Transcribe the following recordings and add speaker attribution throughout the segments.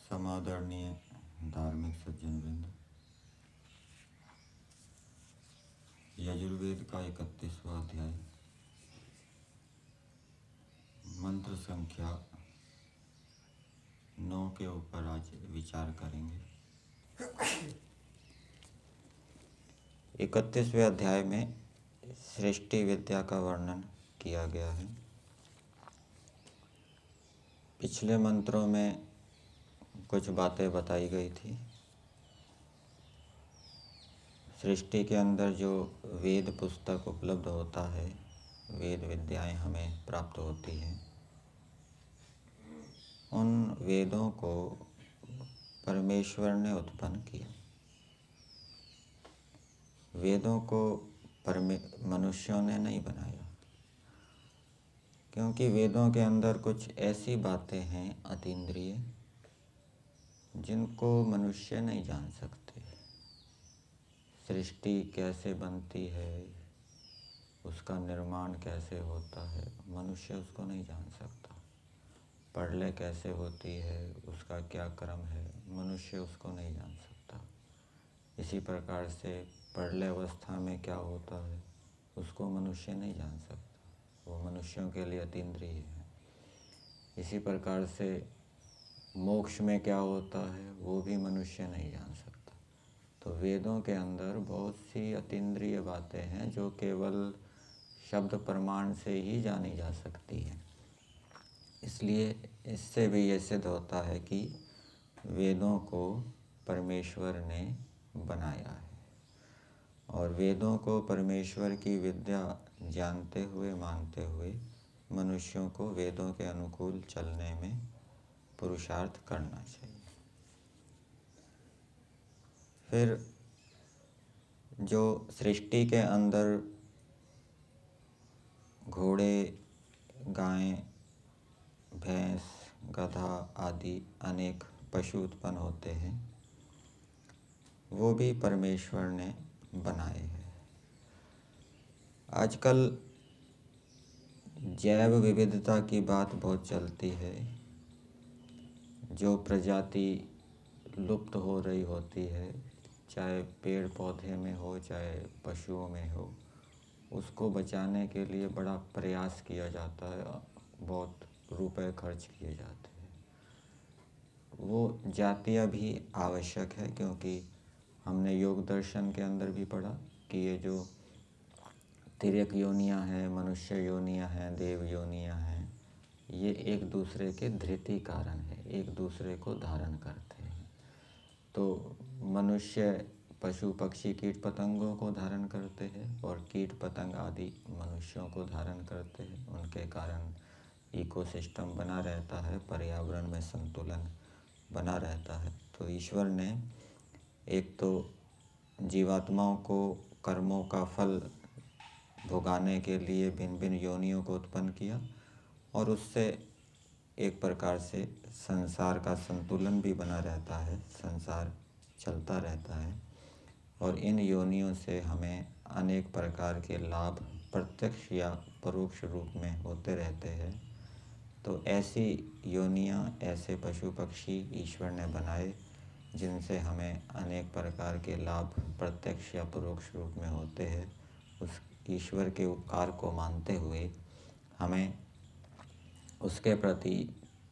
Speaker 1: समादरणीय धार्मिक सज्जन वृंद, यजुर्वेद का 31वां अध्याय मंत्र संख्या 9 के ऊपर आज विचार करेंगे। 31वें अध्याय में सृष्टि विद्या का वर्णन किया गया है। पिछले मंत्रों में कुछ बातें बताई गई थी। सृष्टि के अंदर जो वेद पुस्तक उपलब्ध होता है, वेद विद्याएं हमें प्राप्त होती हैं, उन वेदों को परमेश्वर ने उत्पन्न किया। वेदों को मनुष्यों ने नहीं बनाया, क्योंकि वेदों के अंदर कुछ ऐसी बातें हैं अतीन्द्रिय जिनको मनुष्य नहीं जान सकते। सृष्टि कैसे बनती है, उसका निर्माण कैसे होता है, मनुष्य उसको नहीं जान सकता। प्रलय कैसे होती है, उसका क्या क्रम है, मनुष्य उसको नहीं जान सकता। इसी प्रकार से प्रलय अवस्था में क्या होता है, उसको मनुष्य नहीं जान सकता, वो मनुष्यों के लिए अतीन्द्रिय है। इसी प्रकार से मोक्ष में क्या होता है, वो भी मनुष्य नहीं जान सकता। तो वेदों के अंदर बहुत सी अतीन्द्रिय बातें हैं जो केवल शब्द प्रमाण से ही जानी जा सकती हैं। इसलिए इससे भी ये सिद्ध होता है कि वेदों को परमेश्वर ने बनाया है, और वेदों को परमेश्वर की विद्या जानते हुए मानते हुए मनुष्यों को वेदों के अनुकूल चलने में पुरुषार्थ करना चाहिए। फिर जो सृष्टि के अंदर घोड़े, गाय, भैंस, गधा आदि अनेक पशु उत्पन्न होते हैं, वो भी परमेश्वर ने बनाए हैं। आजकल जैव विविधता की बात बहुत चलती है। जो प्रजाति लुप्त हो रही होती है, चाहे पेड़ पौधे में हो चाहे पशुओं में हो, उसको बचाने के लिए बड़ा प्रयास किया जाता है, बहुत रुपए खर्च किए जाते हैं। वो जातियाँ भी आवश्यक है, क्योंकि हमने योग दर्शन के अंदर भी पढ़ा कि ये जो तिर्यक योनियाँ हैं, मनुष्य योनियाँ हैं, देव योनियाँ हैं, ये एक दूसरे के धृति कारण है, एक दूसरे को धारण करते हैं। तो मनुष्य पशु पक्षी कीट पतंगों को धारण करते हैं, और कीट पतंग आदि मनुष्यों को धारण करते हैं। उनके कारण इकोसिस्टम बना रहता है, पर्यावरण में संतुलन बना रहता है। तो ईश्वर ने एक तो जीवात्माओं को कर्मों का फल भोगाने के लिए भिन्न भिन्न योनियों को उत्पन्न किया, और उससे एक प्रकार से संसार का संतुलन भी बना रहता है, संसार चलता रहता है। और इन योनियों से हमें अनेक प्रकार के लाभ प्रत्यक्ष या परोक्ष रूप में होते रहते हैं। तो ऐसी योनियाँ, ऐसे पशु पक्षी ईश्वर ने बनाए जिनसे हमें अनेक प्रकार के लाभ प्रत्यक्ष या परोक्ष रूप में होते हैं। उस ईश्वर के उपकार को मानते हुए हमें उसके प्रति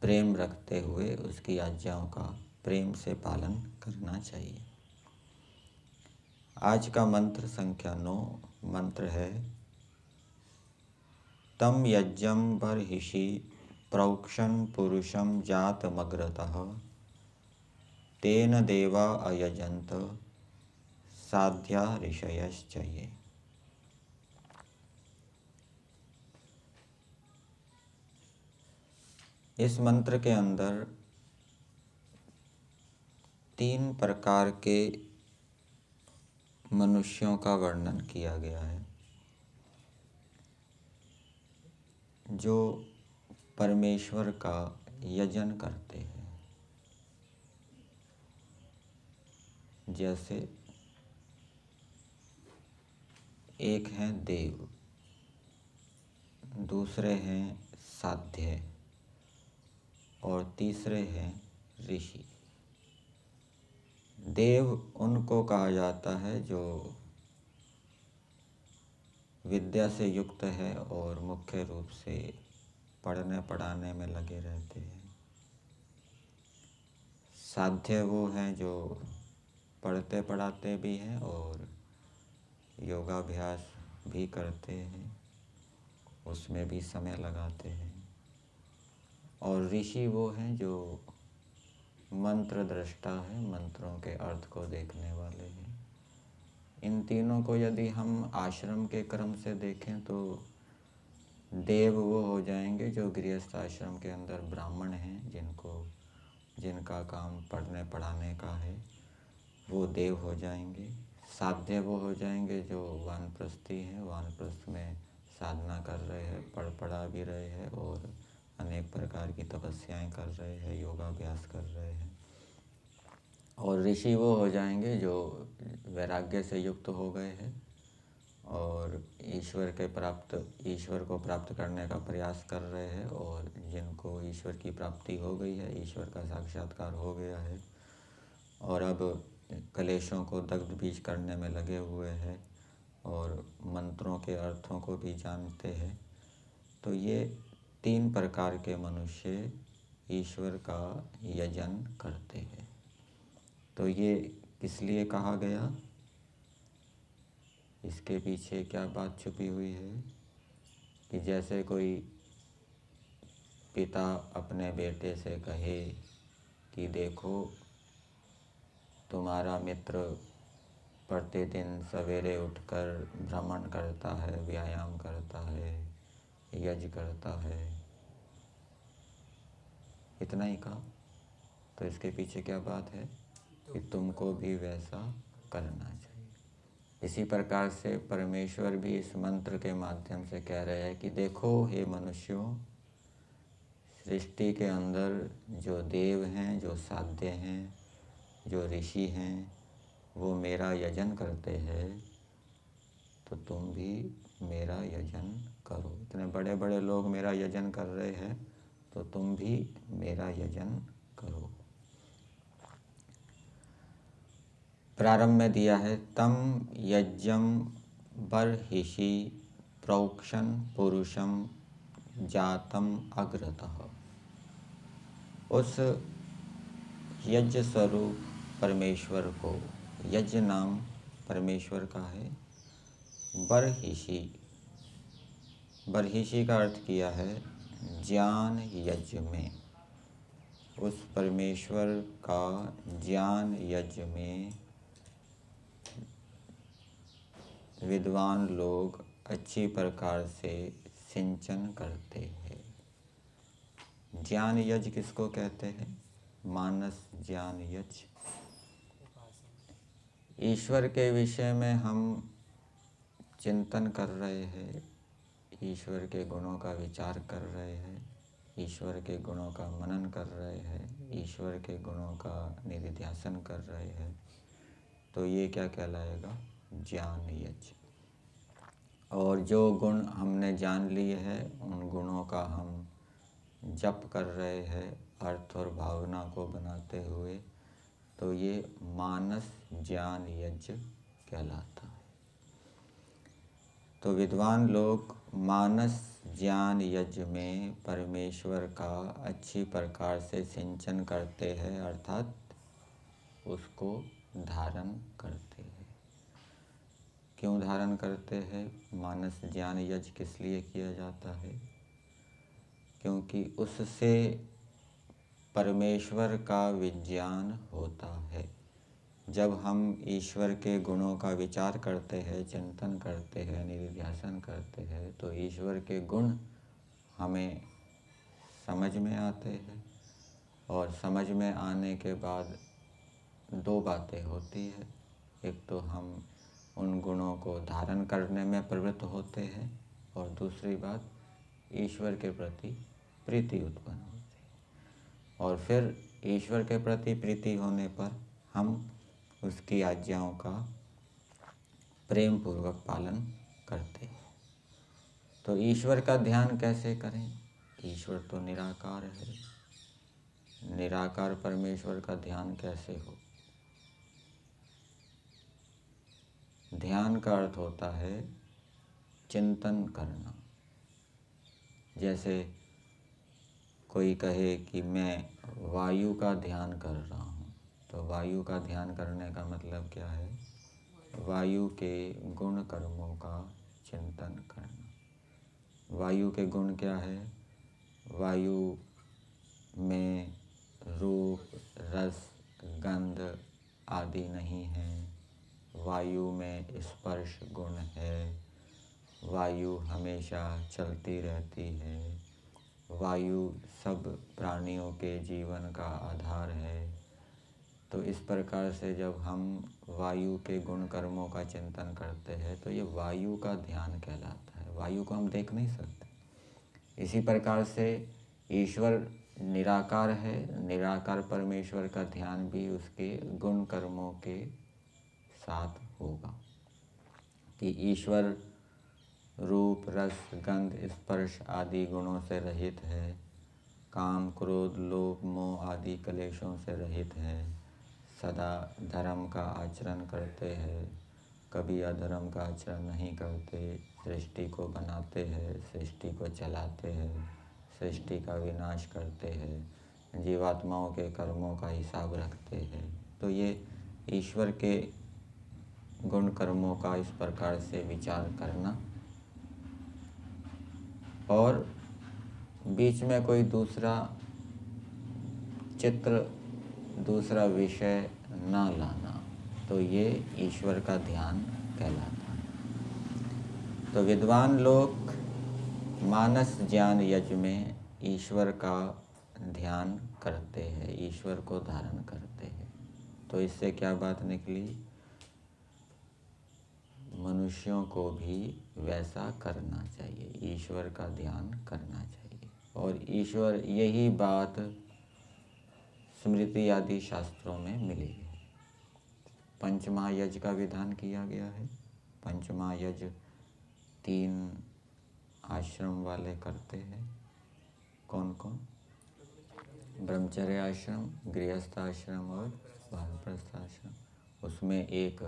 Speaker 1: प्रेम रखते हुए उसकी आज्ञाओं का प्रेम से पालन करना चाहिए। आज का मंत्र संख्या 9 मंत्र है तम यज्ञं बर्हिषि प्रोक्षन् पुरुषं जातमग्रतः तेन देवा अयजन्त साध्या ऋषयश्चये। इस मंत्र के अंदर 3 प्रकार के मनुष्यों का वर्णन किया गया है जो परमेश्वर का यजन करते हैं। जैसे एक हैं देव, दूसरे हैं साध्य और तीसरे हैं ऋषि। देव उनको कहा जाता है जो विद्या से युक्त है और मुख्य रूप से पढ़ने पढ़ाने में लगे रहते हैं। साध्य वो हैं जो पढ़ते पढ़ाते भी हैं और योगाभ्यास भी करते हैं, उसमें भी समय लगाते हैं। और ऋषि वो हैं जो मंत्र दृष्टा है, मंत्रों के अर्थ को देखने वाले हैं। इन तीनों को यदि हम आश्रम के क्रम से देखें तो देव वो हो जाएंगे जो गृहस्थ आश्रम के अंदर ब्राह्मण हैं, जिनका काम पढ़ने पढ़ाने का है, वो देव हो जाएंगे। साध्य वो हो जाएंगे जो वानप्रस्थी हैं, वानप्रस्थ में साधना कर रहे हैं, पढ़ा भी रहे हैं और अनेक प्रकार की तपस्याएं कर रहे हैं, योगाभ्यास कर रहे हैं। और ऋषि वो हो जाएंगे जो वैराग्य से युक्त हो गए हैं और ईश्वर को प्राप्त करने का प्रयास कर रहे हैं और जिनको ईश्वर की प्राप्ति हो गई है, ईश्वर का साक्षात्कार हो गया है और अब कलेशों को दग्ध बीज करने में लगे हुए हैं और मंत्रों के अर्थों को भी जानते हैं। तो ये 3 प्रकार के मनुष्य ईश्वर का यजन करते हैं। तो ये किस लिए कहा गया, इसके पीछे क्या बात छुपी हुई है कि जैसे कोई पिता अपने बेटे से कहे कि देखो तुम्हारा मित्र प्रतिदिन सवेरे उठकर भ्रमण करता है, व्यायाम करता है, यज्ञ करता है, इतना ही कहा। तो इसके पीछे क्या बात है कि तुमको भी वैसा करना चाहिए। इसी प्रकार से परमेश्वर भी इस मंत्र के माध्यम से कह रहे हैं कि देखो हे मनुष्यों, सृष्टि के अंदर जो देव हैं, जो साध्य हैं, जो ऋषि हैं, वो मेरा यजन करते हैं, तो तुम भी मेरा यजन करो। इतने बड़े बड़े लोग मेरा यजन कर रहे हैं तो तुम भी मेरा यजन करो। प्रारंभ में दिया है तम यज्ञं बर्हिषि प्रोक्षन् पुरुषं जातम अग्रतः। उस यज्ञ स्वरूप परमेश्वर को, यज्ञ नाम परमेश्वर का है, बर्हिषि, बर्हिषि का अर्थ किया है ज्ञान यज्ञ में। उस परमेश्वर का ज्ञान यज्ञ में विद्वान लोग अच्छी प्रकार से सिंचन करते हैं। ज्ञान यज्ञ किसको कहते हैं? मानस ज्ञान यज्ञ। ईश्वर के विषय में हम चिंतन कर रहे हैं, ईश्वर के गुणों का विचार कर रहे हैं, ईश्वर के गुणों का मनन कर रहे हैं, ईश्वर के गुणों का निधिध्यासन कर रहे हैं, तो ये क्या कहलाएगा? ज्ञान यज्ञ। और जो गुण हमने जान लिए हैं उन गुणों का हम जप कर रहे हैं अर्थ और भावना को बनाते हुए, तो ये मानस ज्ञान यज्ञ कहलाता है। तो विद्वान लोग मानस ज्ञान यज्ञ में परमेश्वर का अच्छी प्रकार से सिंचन करते हैं, अर्थात उसको धारण करते हैं। क्यों धारण करते हैं? मानस ज्ञान यज्ञ किस लिए किया जाता है? क्योंकि उससे परमेश्वर का विज्ञान होता है। जब हम ईश्वर के गुणों का विचार करते हैं, चिंतन करते हैं, निधिध्यासन करते हैं, तो ईश्वर के गुण हमें समझ में आते हैं। और समझ में आने के बाद दो बातें होती है। एक तो हम उन गुणों को धारण करने में प्रवृत्त होते हैं, और दूसरी बात ईश्वर के प्रति प्रीति उत्पन्न होती है। और फिर ईश्वर के प्रति प्रीति होने पर हम उसकी आज्ञाओं का प्रेम पूर्वक पालन करते हैं। तो ईश्वर का ध्यान कैसे करें? ईश्वर तो निराकार है। निराकार परमेश्वर का ध्यान कैसे हो? ध्यान का अर्थ होता है चिंतन करना। जैसे कोई कहे कि मैं वायु का ध्यान कर रहा हूँ, तो वायु का ध्यान करने का मतलब क्या है? वायु के गुण कर्मों का चिंतन करना। वायु के गुण क्या है? वायु में रूप, रस, गंध आदि नहीं है। वायु में स्पर्श गुण है। वायु हमेशा चलती रहती है। वायु सब प्राणियों के जीवन का आधार है। तो इस प्रकार से जब हम वायु के गुण कर्मों का चिंतन करते हैं तो ये वायु का ध्यान कहलाता है। वायु को हम देख नहीं सकते। इसी प्रकार से ईश्वर निराकार है। निराकार परमेश्वर का ध्यान भी उसके गुण कर्मों के साथ होगा कि ईश्वर रूप, रस, गंध, स्पर्श आदि गुणों से रहित है। काम, क्रोध, लोभ, मोह आदि क्लेशों से रहित है। सदा धर्म का आचरण करते हैं, कभी अधर्म का आचरण नहीं करते। सृष्टि को बनाते हैं, सृष्टि को चलाते हैं, सृष्टि का विनाश करते हैं, जीवात्माओं के कर्मों का हिसाब रखते हैं। तो ये ईश्वर के गुण कर्मों का इस प्रकार से विचार करना, और बीच में कोई दूसरा चित्र, दूसरा विषय ना लाना, तो ये ईश्वर का ध्यान कहलाता है। तो विद्वान लोग मानस ज्ञान यज्ञ में ईश्वर का ध्यान करते हैं, ईश्वर को धारण करते हैं। तो इससे क्या बात निकली? मनुष्यों को भी वैसा करना चाहिए, ईश्वर का ध्यान करना चाहिए। और ईश्वर, यही बात स्मृति आदि शास्त्रों में मिली है। पंचमहायज्ञ का विधान किया गया है। पंचमहायज्ञ 3 आश्रम वाले करते हैं। कौन कौन? ब्रह्मचर्य आश्रम, गृहस्थ आश्रम और वानप्रस्थ आश्रम। उसमें एक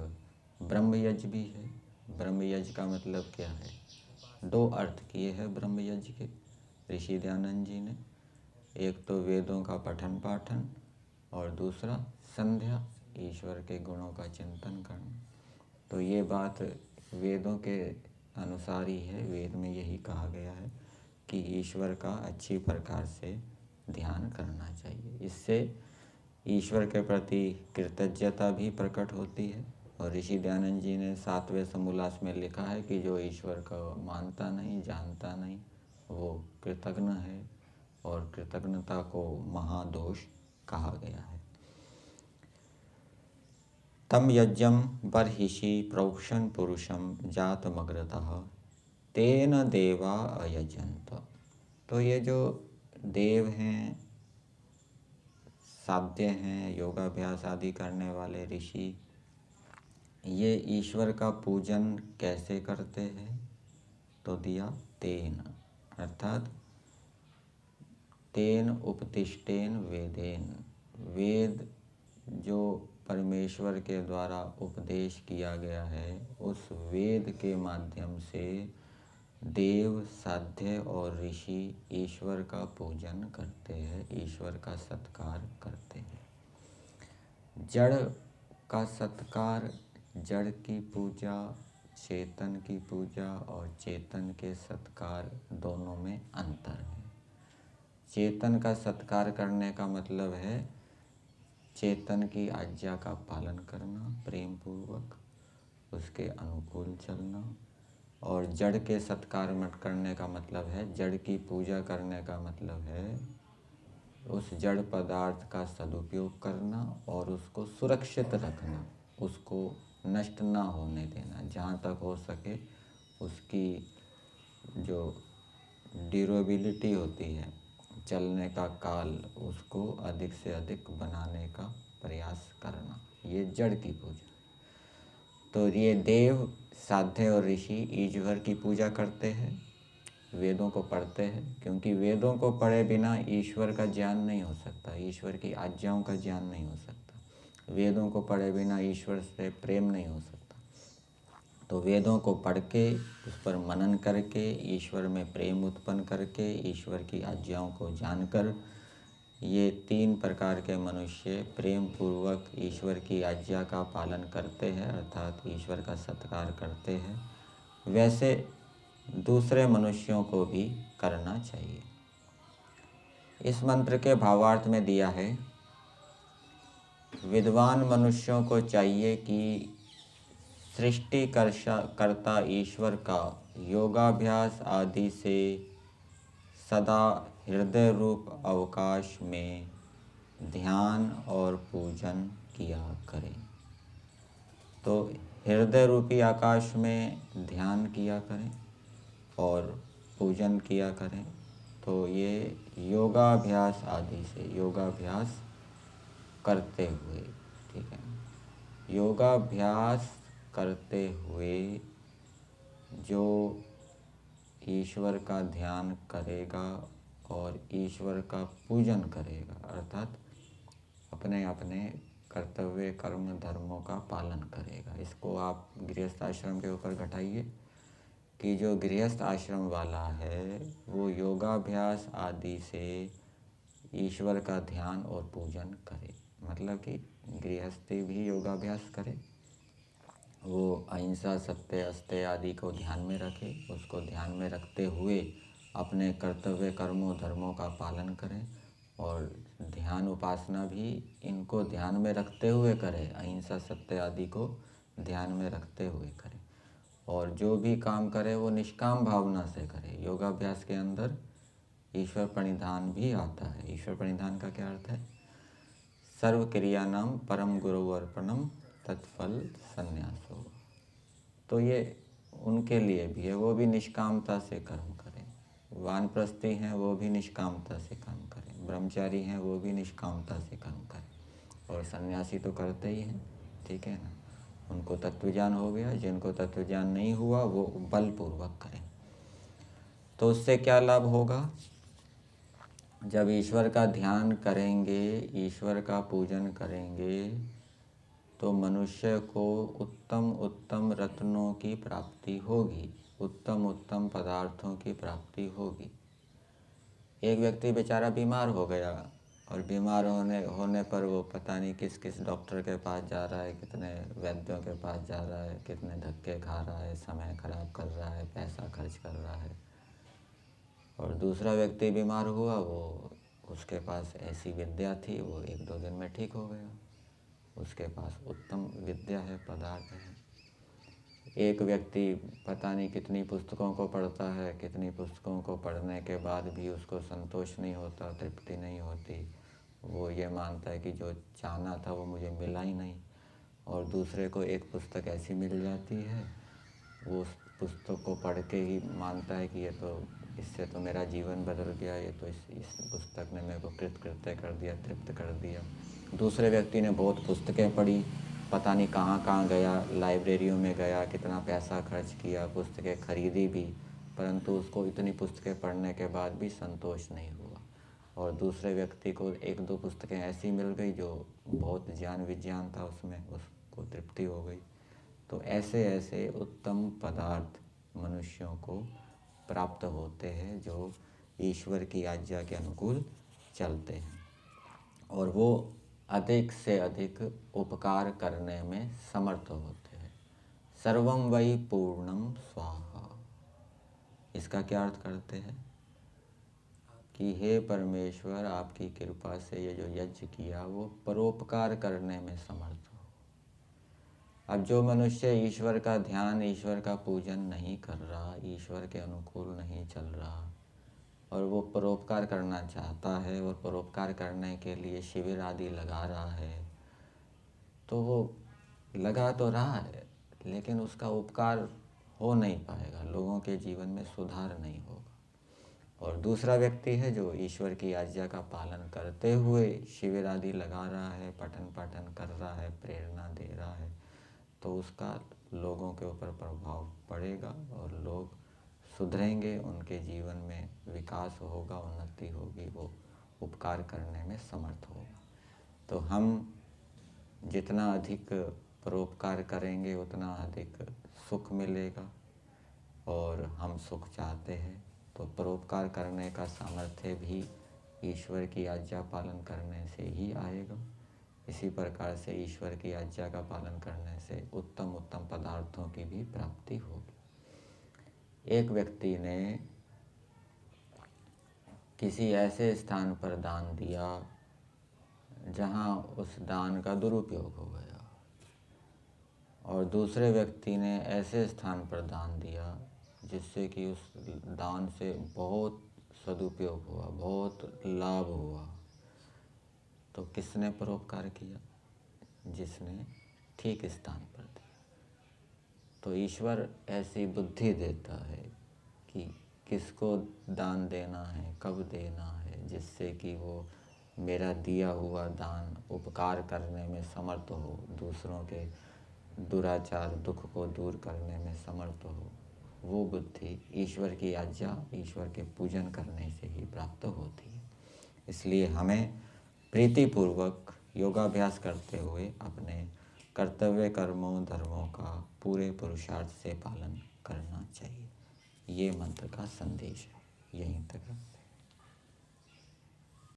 Speaker 1: ब्रह्म यज्ञ भी है। ब्रह्म यज्ञ का मतलब क्या है? 2 अर्थ किए हैं ब्रह्म यज्ञ के ऋषि दयानंद जी ने। एक तो वेदों का पठन पाठन, और दूसरा संध्या, ईश्वर के गुणों का चिंतन करना। तो ये बात वेदों के अनुसार ही है। वेद में यही कहा गया है कि ईश्वर का अच्छी प्रकार से ध्यान करना चाहिए। इससे ईश्वर के प्रति कृतज्ञता भी प्रकट होती है। और ऋषि दयानंद जी ने 7वें समोल्लास में लिखा है कि जो ईश्वर को मानता नहीं, जानता नहीं, वो कृतज्ञ है, और कृतज्ञता को महादोष कहा गया है। तम यज्ञम बर्हिषि प्रोक्षण पुरुषम जातमग्रतः तेन देवा अयजंत। तो ये जो देव हैं, साध्य हैं, योगाभ्यास आदि करने वाले ऋषि, ये ईश्वर का पूजन कैसे करते हैं? तो दिया तेन, अर्थात तेन उपतिष्ठेन वेदेन। वेद जो परमेश्वर के द्वारा उपदेश किया गया है, उस वेद के माध्यम से देव, साध्य और ऋषि ईश्वर का पूजन करते हैं, ईश्वर का सत्कार करते हैं। जड़ का सत्कार, जड़ की पूजा, चेतन की पूजा और चेतन के सत्कार दोनों में अंतर है। चेतन का सत्कार करने का मतलब है चेतन की आज्ञा का पालन करना, प्रेम पूर्वक उसके अनुकूल चलना। और जड़ के सत्कार मत करने का मतलब है, जड़ की पूजा करने का मतलब है उस जड़ पदार्थ का सदुपयोग करना और उसको सुरक्षित रखना, उसको नष्ट ना होने देना, जहाँ तक हो सके उसकी जो ड्यूरेबिलिटी होती है, चलने का काल, उसको अधिक से अधिक बनाने का प्रयास करना, ये जड़ की पूजा। तो ये देव, साध्य और ऋषि ईश्वर की पूजा करते हैं, वेदों को पढ़ते हैं, क्योंकि वेदों को पढ़े बिना ईश्वर का ज्ञान नहीं हो सकता, ईश्वर की आज्ञाओं का ज्ञान नहीं हो सकता। वेदों को पढ़े बिना ईश्वर से प्रेम नहीं हो सकता। तो वेदों को पढ़ के, उस पर मनन करके, ईश्वर में प्रेम उत्पन्न करके, ईश्वर की आज्ञाओं को जानकर, ये 3 प्रकार के मनुष्य प्रेम पूर्वक ईश्वर की आज्ञा का पालन करते हैं, अर्थात ईश्वर का सत्कार करते हैं। वैसे दूसरे मनुष्यों को भी करना चाहिए। इस मंत्र के भावार्थ में दिया है, विद्वान मनुष्यों को चाहिए कि सृष्टिकर्ता ईश्वर का योगाभ्यास आदि से सदा हृदय रूप अवकाश में ध्यान और पूजन किया करें। तो हृदय रूपी आकाश में ध्यान किया करें और पूजन किया करें। तो ये योगाभ्यास आदि से, योगाभ्यास करते हुए, ठीक है, योगाभ्यास करते हुए जो ईश्वर का ध्यान करेगा और ईश्वर का पूजन करेगा, अर्थात अपने अपने कर्तव्य कर्म धर्मों का पालन करेगा। इसको आप गृहस्थ आश्रम के ऊपर घटाइए कि जो गृहस्थ आश्रम वाला है वो योगाभ्यास आदि से ईश्वर का ध्यान और पूजन करे, मतलब कि गृहस्थी भी योगाभ्यास करे, वो अहिंसा, सत्य, अस्तेय आदि को ध्यान में रखे, उसको ध्यान में रखते हुए अपने कर्तव्य कर्मों धर्मों का पालन करें और ध्यान उपासना भी इनको ध्यान में रखते हुए करें, अहिंसा, सत्य आदि को ध्यान में रखते हुए करें। और जो भी काम करे वो निष्काम भावना से करे। योगाभ्यास के अंदर ईश्वर प्रणिधान भी आता है। ईश्वर प्रणिधान का क्या अर्थ है? सर्व क्रियानाम परम गुरु अर्पणम तत्फल संन्यासो। तो ये उनके लिए भी है, वो भी निष्कामता से कर्म करें। वानप्रस्थी हैं वो भी निष्कामता से कर्म करें, ब्रह्मचारी हैं वो भी निष्कामता से कर्म करें, और सन्यासी तो करते ही हैं, ठीक है ना। उनको तत्वज्ञान हो गया, जिनको तत्वज्ञान नहीं हुआ वो बलपूर्वक करें। तो उससे क्या लाभ होगा? जब ईश्वर का ध्यान करेंगे, ईश्वर का पूजन करेंगे, तो मनुष्य को उत्तम उत्तम रत्नों की प्राप्ति होगी, उत्तम उत्तम पदार्थों की प्राप्ति होगी। एक व्यक्ति बेचारा बीमार हो गया और बीमार होने पर वो पता नहीं किस किस डॉक्टर के पास जा रहा है, कितने वैद्यों के पास जा रहा है, कितने धक्के खा रहा है, समय खराब कर रहा है, पैसा खर्च कर रहा है। और दूसरा व्यक्ति बीमार हुआ, वो उसके पास ऐसी विद्या थी, वो 1-2 दिन में ठीक हो गया, उसके पास उत्तम विद्या है, पदार्थ है। एक व्यक्ति पता नहीं कितनी पुस्तकों को पढ़ता है, कितनी पुस्तकों को पढ़ने के बाद भी उसको संतोष नहीं होता, तृप्ति नहीं होती, वो ये मानता है कि जो चाहना था वो मुझे मिला ही नहीं। और दूसरे को एक पुस्तक ऐसी मिल जाती है, वो उस पुस्तक को पढ़ के ही मानता है कि ये तो, इससे तो मेरा जीवन बदल गया, ये तो इस पुस्तक ने मेरे को कृतकृत्य कर दिया, तृप्त कर दिया। दूसरे व्यक्ति ने बहुत पुस्तकें पढ़ी, पता नहीं कहाँ कहाँ गया, लाइब्रेरियों में गया, कितना पैसा खर्च किया, पुस्तकें खरीदी भी, परंतु उसको इतनी पुस्तकें पढ़ने के बाद भी संतोष नहीं हुआ। और दूसरे व्यक्ति को 1-2 पुस्तकें ऐसी मिल गई जो बहुत ज्ञान विज्ञान था उसमें, उसको तृप्ति हो गई। तो ऐसे ऐसे उत्तम पदार्थ मनुष्यों को प्राप्त होते हैं जो ईश्वर की आज्ञा के अनुकूल चलते हैं। और वो अधिक से अधिक उपकार करने में समर्थ होते हैं। सर्वं वै पूर्णम स्वाहा। इसका क्या अर्थ करते हैं कि हे परमेश्वर, आपकी कृपा से ये जो यज्ञ किया वो परोपकार करने में समर्थ हो। अब जो मनुष्य ईश्वर का ध्यान, ईश्वर का पूजन नहीं कर रहा, ईश्वर के अनुकूल नहीं चल रहा और वो परोपकार करना चाहता है और परोपकार करने के लिए शिविर आदि लगा रहा है, तो वो लगा तो रहा है लेकिन उसका उपकार हो नहीं पाएगा, लोगों के जीवन में सुधार नहीं होगा। और दूसरा व्यक्ति है जो ईश्वर की आज्ञा का पालन करते हुए शिविर आदि लगा रहा है, पठन पाठन कर रहा है, प्रेरणा दे रहा है, तो उसका लोगों के ऊपर प्रभाव पड़ेगा और लोग सुधरेंगे, उनके जीवन में विकास होगा, उन्नति होगी, वो उपकार करने में समर्थ होगा। तो हम जितना अधिक परोपकार करेंगे उतना अधिक सुख मिलेगा और हम सुख चाहते हैं, तो परोपकार करने का सामर्थ्य भी ईश्वर की आज्ञा पालन करने से ही आएगा। इसी प्रकार से ईश्वर की आज्ञा का पालन करने से उत्तम उत्तम पदार्थों की भी प्राप्ति होगी। एक व्यक्ति ने किसी ऐसे स्थान पर दान दिया जहाँ उस दान का दुरुपयोग हो गया, और दूसरे व्यक्ति ने ऐसे स्थान पर दान दिया जिससे कि उस दान से बहुत सदुपयोग हुआ, बहुत लाभ हुआ। तो किसने परोपकार किया? जिसने ठीक स्थान पर दिया। तो ईश्वर ऐसी बुद्धि देता है कि किसको दान देना है, कब देना है, जिससे कि वो मेरा दिया हुआ दान उपकार करने में समर्थ हो, दूसरों के दुराचार दुख को दूर करने में समर्थ हो। वो बुद्धि ईश्वर की आज्ञा, ईश्वर के पूजन करने से ही प्राप्त होती है। इसलिए हमें प्रीतिपूर्वक योगाभ्यास करते हुए अपने कर्तव्य कर्मों धर्मों का पूरे पुरुषार्थ से पालन करना चाहिए। ये मंत्र का संदेश है। यहीं तक